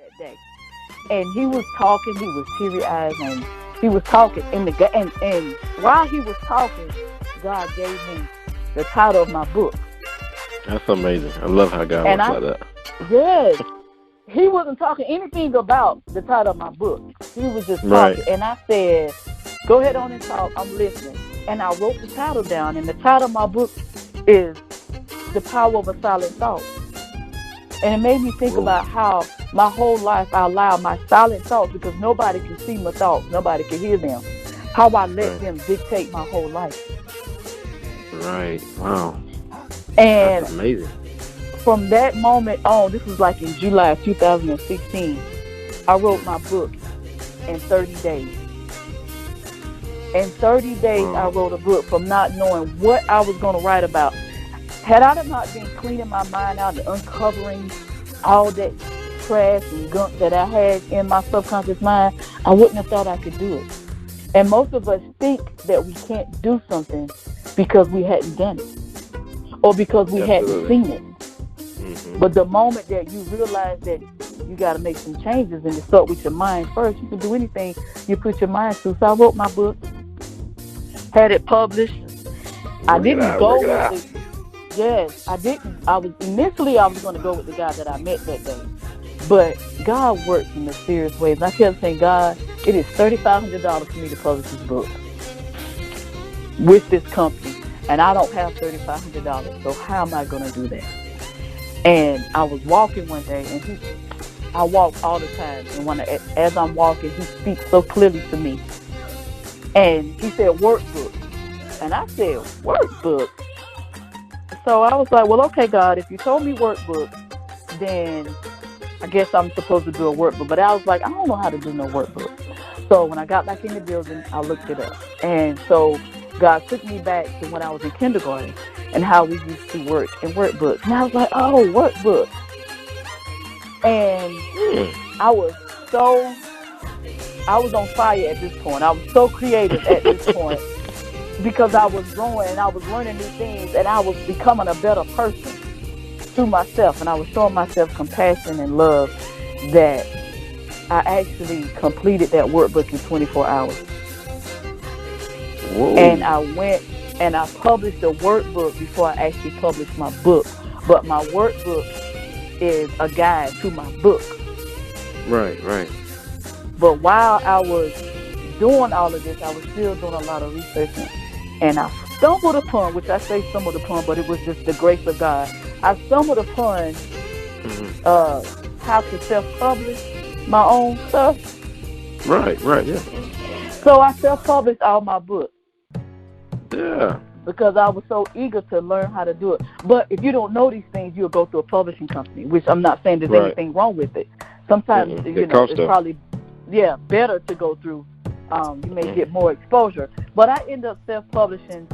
that day. And he was talking, he was teary-eyed, and he was talking, and while he was talking, God gave me the title of my book. That's amazing. I love how God And works like that. yes, he wasn't talking anything about the title of my book. He was just Right. talking, and I said, go ahead on and talk, I'm listening. And I wrote the title down, and the title of my book is The Power of a Silent Thought. And it made me think Whoa. about how my whole life I allowed my silent thoughts, because nobody can see my thoughts, nobody can hear them, how I let Right. them dictate my whole life. Right. Wow. And That's amazing. from that moment on, this was like in July of 2016, I wrote my book in 30 days. In 30 days, I Wow. wrote a book from not knowing what I was going to write about. Had I not been cleaning my mind out and uncovering all that trash and gunk that I had in my subconscious mind, I wouldn't have thought I could do it. And most of us think that we can't do something because we hadn't done it or because we hadn't Absolutely. seen it. Mm-hmm. But the moment that you realize that you got to make some changes and to start with your mind first, you can do anything you put your mind to. So I wrote my book, had it published. I didn't go with it. Yes, I didn't. I was going to go with the guy that I met that day. But God works in mysterious ways. And I kept saying, God, it is $3,500 for me to publish this book with this company. And I don't have $3,500. So how am I going to do that? And I was walking one day, and I walk all the time. And as I'm walking, he speaks so clearly to me. And he said, workbook. And I said, workbook? So I was like, well, okay, God, if you told me workbook, then I guess I'm supposed to do a workbook. But I was like, I don't know how to do no workbook. So when I got back in the building, I looked it up. And so God took me back to when I was in kindergarten and how we used to work in workbooks. And I was like, oh, workbook. And I was on fire at this point. I was so creative at this point. Because I was growing and I was learning new things and I was becoming a better person through myself, and I was showing myself compassion and love, that I actually completed that workbook in 24 hours. Whoa. And I went and I published a workbook before I actually published my book. But my workbook is a guide to my book. Right, right. But while I was doing all of this, I was still doing a lot of research. And I stumbled upon, which I say stumbled upon, but it was just the grace of God. I stumbled upon how to self-publish my own stuff. Right, yeah. So I self-published all my books. Yeah. Because I was so eager to learn how to do it. But if you don't know these things, you'll go through a publishing company, which I'm not saying there's anything wrong with it. Sometimes, it's probably, better to go through. You may get more exposure. But I ended up self-publishing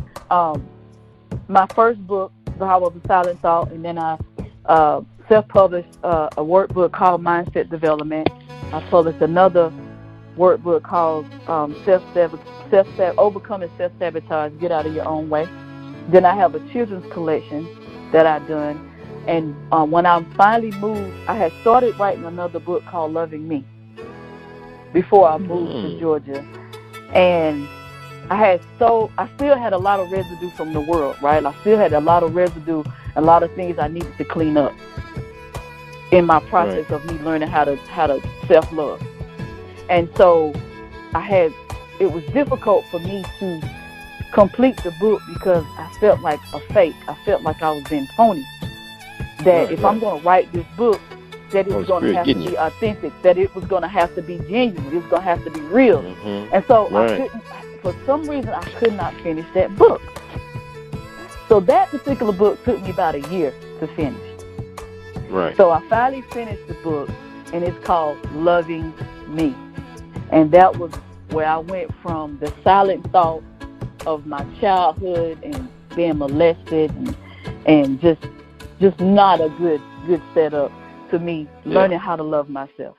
my first book, The Power of a Silent Thought, and then I self-published a workbook called Mindset Development. I published another workbook called Overcoming Self-Sabotage, Get Out of Your Own Way. Then I have a children's collection that I've done. And when I finally moved, I had started writing another book called Loving Me before I moved to Georgia. And I still had a lot of residue from the world, right? I still had a lot of residue, a lot of things I needed to clean up in my process of me learning how to self-love. And so it was difficult for me to complete the book because I felt like a fake. I felt like I was being phony. That if I'm going to write this book, that it was going to have to be authentic, that it was going to have to be genuine, it was going to have to be real. And so for some reason, I could not finish that book. So that particular book took me about a year to finish. Right. So I finally finished the book, and it's called Loving Me. And that was where I went from the silent thought of my childhood and being molested and just not a good setup to me learning how to love myself.